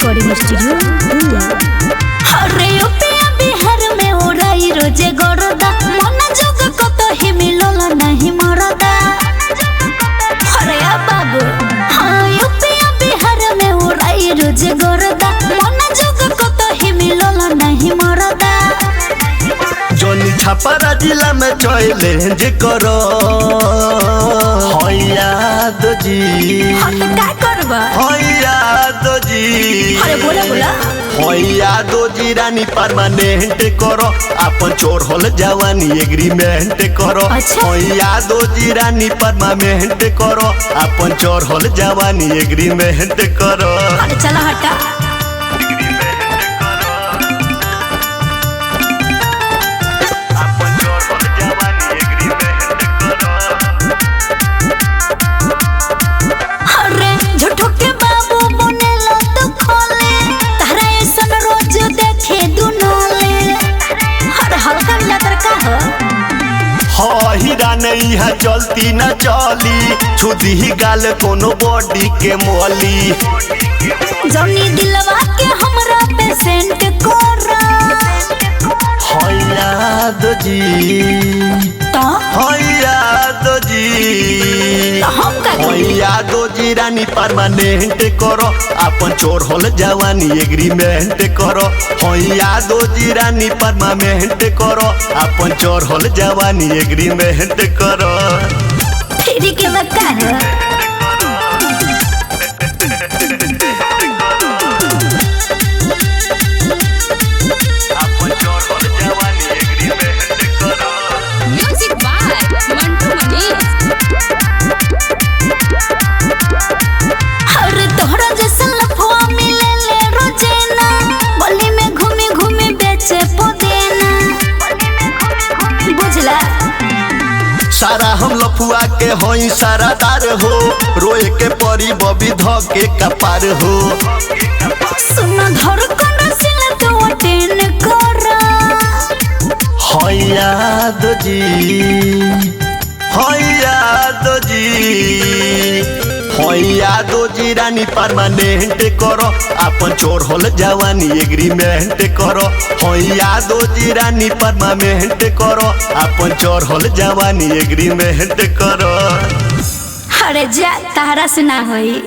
Recording studio अरे ओपिया बिहार में ओराई रोजे गरदा मन जोग कत ही मिलल नहीं मरदा। अरे बाबू हाँ ओपिया बिहार में ओराई रोजे गरदा मन जोग कत ही मिलल नहीं मरदा। जोनी छापरा जिला में चैलेंज करो याद जी का करबा याद जी अरे बोला यादो जी रानी परमानेंट करो अपन चोर होल जवानी एग्रीमेंट करो। अच्छा। यादो जी रानी परमानेंट करो अपन चोर होल जवानी एग्रीमेंट करो। अरे चला हटा हीरा नहीं है चलती न चली छुदी ही गाल कोनो बॉडी के मोली जौनी दिलवा के हमरा पेशेंट कोरा याद जी याद जी यादो जी रानी परमानेंट करो अपन चोर होल जवानी एग्रीमेंट करो। यादो जी रानी परमानेंट करो अपन चोर होल जवानी एग्रीमेंट करो। फिर के बता सारा हम लफुआ के होई सारादार हो रोए के परी बबी ध के कपार हो। सुना घर कोना सिला तो अटेन करा याद जी याद जी यादो जी रानी परमानेंट करो अपन चोर होल जवानी एग्रीमेंट करो। यादो जी रानी परमानेंट करो अपन चोर होल जवानी एग्रीमेंट करो। अरे जा तारा से ना होई।